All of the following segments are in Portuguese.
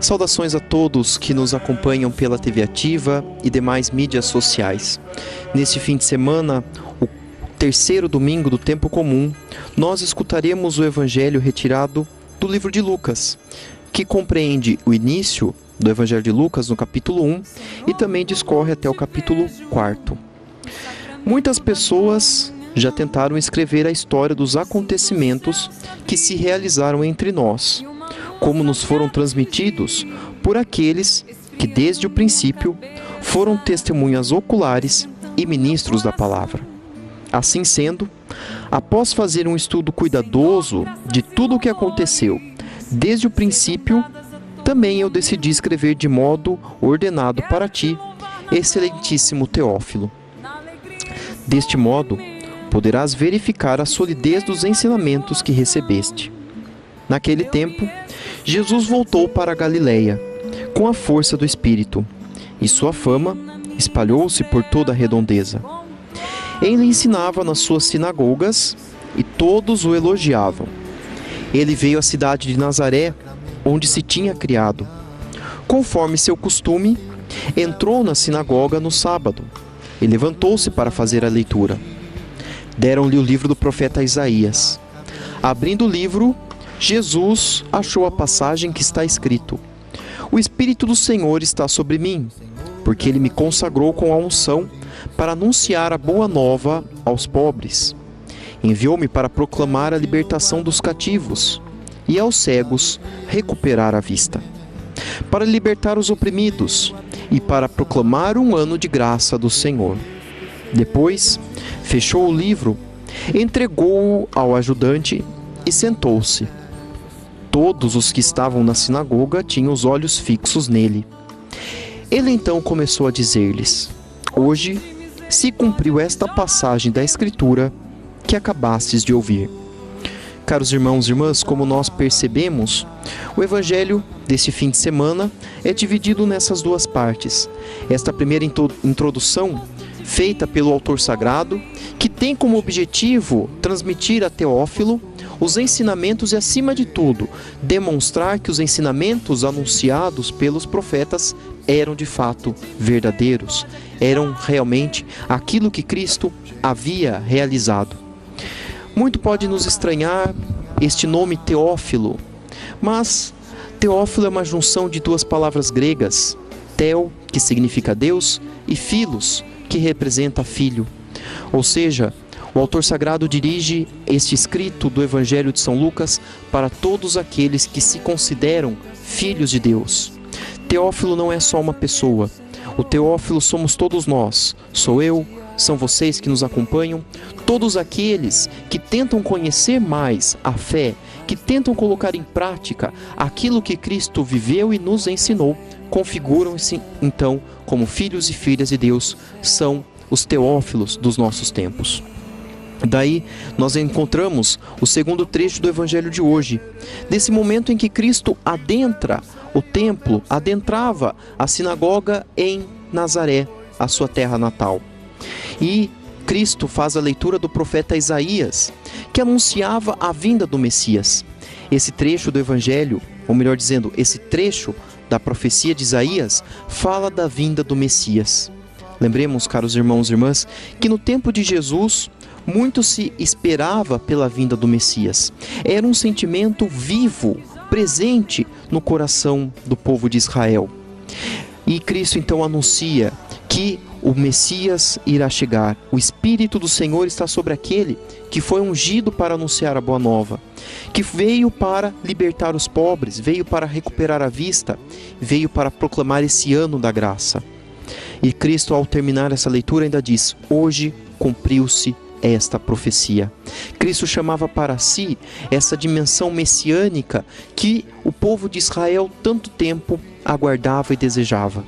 Saudações a todos que nos acompanham pela TV Ativa e demais mídias sociais. Neste fim de semana, o terceiro domingo do tempo comum, nós escutaremos o Evangelho retirado do livro de Lucas, que compreende o início do Evangelho de Lucas no capítulo 1 e também discorre até o capítulo 4. Muitas pessoas já tentaram escrever a história dos acontecimentos que se realizaram entre nós, como nos foram transmitidos por aqueles que desde o princípio foram testemunhas oculares e ministros da palavra. Assim sendo, após fazer um estudo cuidadoso de tudo o que aconteceu desde o princípio, também eu decidi escrever de modo ordenado para ti, excelentíssimo Teófilo. Deste modo, poderás verificar a solidez dos ensinamentos que recebeste. Naquele tempo, Jesus voltou para a Galileia, com a força do Espírito, e sua fama espalhou-se por toda a redondeza. Ele ensinava nas suas sinagogas, e todos o elogiavam. Ele veio à cidade de Nazaré, onde se tinha criado. Conforme seu costume, entrou na sinagoga no sábado, e levantou-se para fazer a leitura. Deram-lhe o livro do profeta Isaías. Abrindo o livro, Jesus achou a passagem que está escrito: O Espírito do Senhor está sobre mim, porque Ele me consagrou com a unção para anunciar a boa nova aos pobres. Enviou-me para proclamar a libertação dos cativos e aos cegos recuperar a vista, para libertar os oprimidos e para proclamar um ano de graça do Senhor. Depois, fechou o livro, entregou-o ao ajudante e sentou-se. Todos os que estavam na sinagoga tinham os olhos fixos nele. Ele então começou a dizer-lhes: Hoje se cumpriu esta passagem da Escritura que acabastes de ouvir. Caros irmãos e irmãs, como nós percebemos, o Evangelho deste fim de semana é dividido nessas duas partes. Esta primeira introdução, feita pelo autor sagrado, que tem como objetivo transmitir a Teófilo os ensinamentos e, acima de tudo, demonstrar que os ensinamentos anunciados pelos profetas eram de fato verdadeiros, eram realmente aquilo que Cristo havia realizado. Muito pode nos estranhar este nome Teófilo, mas Teófilo é uma junção de duas palavras gregas, Theo, que significa Deus, e Philos, que representa filho. Ou seja, o autor sagrado dirige este escrito do Evangelho de São Lucas para todos aqueles que se consideram filhos de Deus. Teófilo não é só uma pessoa. O Teófilo somos todos nós. Sou eu, são vocês que nos acompanham, todos aqueles que tentam conhecer mais a fé, que tentam colocar em prática aquilo que Cristo viveu e nos ensinou, configuram-se então como filhos e filhas de Deus, são os Teófilos dos nossos tempos. Daí nós encontramos o segundo trecho do Evangelho de hoje, nesse momento em que Cristo adentra o templo, adentrava a sinagoga em Nazaré, a sua terra natal. E Cristo faz a leitura do profeta Isaías, que anunciava a vinda do Messias. Esse trecho do Evangelho, ou melhor dizendo, esse trecho da profecia de Isaías, fala da vinda do Messias. Lembremos, caros irmãos e irmãs, que no tempo de Jesus, muito se esperava pela vinda do Messias. Era um sentimento vivo, presente no coração do povo de Israel. E Cristo então anuncia que o Messias irá chegar. O Espírito do Senhor está sobre aquele que foi ungido para anunciar a boa nova, que veio para libertar os pobres, veio para recuperar a vista, veio para proclamar esse ano da graça. E Cristo, ao terminar essa leitura, ainda diz: hoje cumpriu-se esta profecia. Cristo chamava para si essa dimensão messiânica que o povo de Israel tanto tempo aguardava e desejava.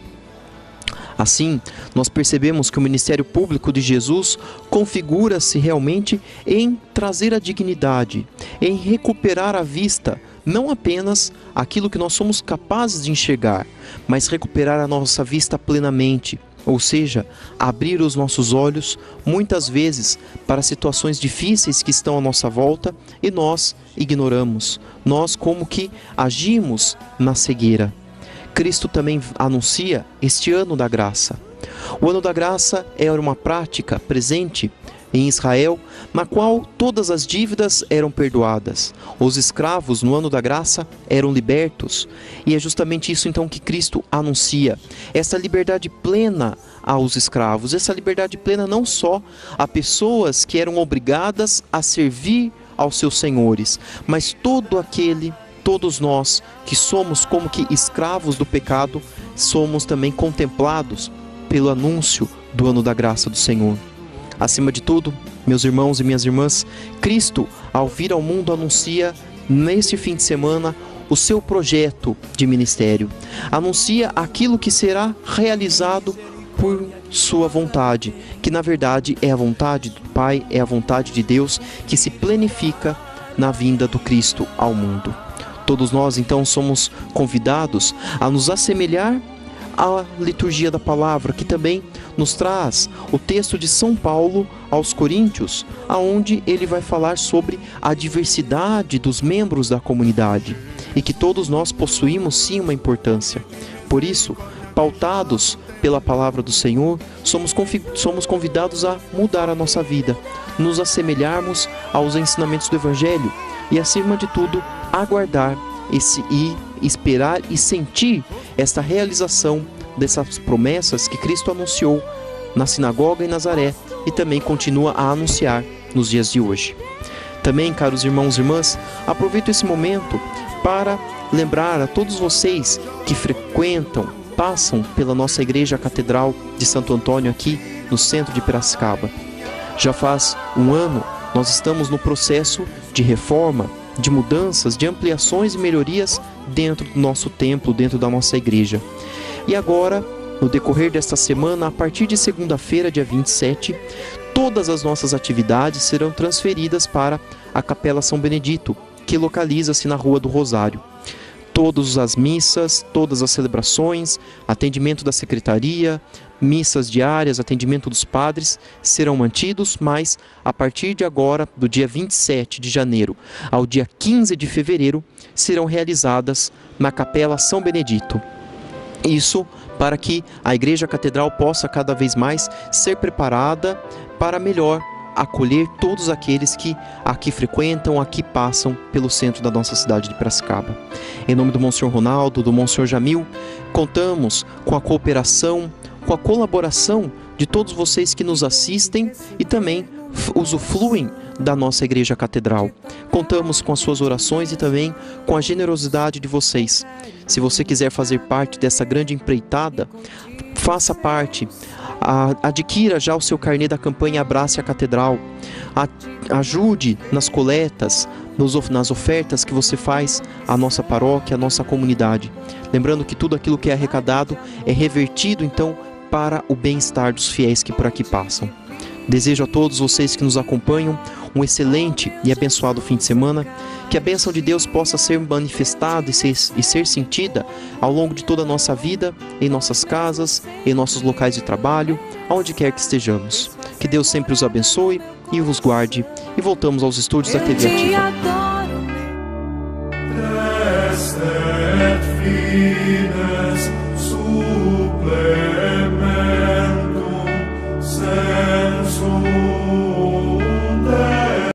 Assim, nós percebemos que o ministério público de Jesus configura-se realmente em trazer a dignidade, em recuperar a vista, não apenas aquilo que nós somos capazes de enxergar, mas recuperar a nossa vista plenamente, ou seja, abrir os nossos olhos muitas vezes para situações difíceis que estão à nossa volta e nós ignoramos. Nós como que agimos na cegueira. Cristo também anuncia este ano da graça. O ano da graça era uma prática presente em Israel, na qual todas as dívidas eram perdoadas. Os escravos, no ano da graça, eram libertos. E é justamente isso, então, que Cristo anuncia. Essa liberdade plena aos escravos. Essa liberdade plena não só a pessoas que eram obrigadas a servir aos seus senhores, mas todos nós que somos como que escravos do pecado, somos também contemplados pelo anúncio do ano da graça do Senhor. Acima de tudo, meus irmãos e minhas irmãs, Cristo, ao vir ao mundo, anuncia neste fim de semana o seu projeto de ministério. Anuncia aquilo que será realizado por sua vontade, que na verdade é a vontade do Pai, é a vontade de Deus que se planifica na vinda do Cristo ao mundo. Todos nós então somos convidados a nos assemelhar à liturgia da palavra, que também nos traz o texto de São Paulo aos Coríntios, aonde ele vai falar sobre a diversidade dos membros da comunidade e que todos nós possuímos sim uma importância. Por isso, pautados pela palavra do Senhor, somos convidados a mudar a nossa vida, nos assemelharmos aos ensinamentos do Evangelho e, acima de tudo, aguardar esperar e sentir esta realização dessas promessas que Cristo anunciou na sinagoga em Nazaré e também continua a anunciar nos dias de hoje. Também, caros irmãos e irmãs, aproveito esse momento para lembrar a todos vocês que passam pela nossa Igreja Catedral de Santo Antônio aqui no centro de Piracicaba. Já faz um ano, nós estamos no processo de reforma, de mudanças, de ampliações e melhorias dentro do nosso templo, dentro da nossa igreja. E agora, no decorrer desta semana, a partir de segunda-feira, dia 27, todas as nossas atividades serão transferidas para a Capela São Benedito, que localiza-se na Rua do Rosário. Todas as missas, todas as celebrações, atendimento da secretaria, missas diárias, atendimento dos padres serão mantidos, mas a partir de agora, do dia 27 de janeiro ao dia 15 de fevereiro, serão realizadas na Capela São Benedito. Isso para que a Igreja Catedral possa cada vez mais ser preparada para melhor acolher todos aqueles que aqui frequentam, aqui passam pelo centro da nossa cidade de Piracicaba. Em nome do Monsenhor Ronaldo, do Monsenhor Jamil, contamos com a cooperação, com a colaboração de todos vocês que nos assistem e também usufruem da nossa Igreja Catedral. Contamos com as suas orações e também com a generosidade de vocês. Se você quiser fazer parte dessa grande empreitada, faça parte. Adquira já o seu carnê da campanha Abrace a Catedral. Ajude nas coletas, nas ofertas que você faz à nossa paróquia, à nossa comunidade. Lembrando que tudo aquilo que é arrecadado é revertido então para o bem-estar dos fiéis que por aqui passam. Desejo a todos vocês que nos acompanham um excelente e abençoado fim de semana, que a bênção de Deus possa ser manifestada e ser sentida ao longo de toda a nossa vida, em nossas casas, em nossos locais de trabalho, aonde quer que estejamos. Que Deus sempre os abençoe e os guarde. E voltamos aos estúdios da TV Ativa. Supplementum sensu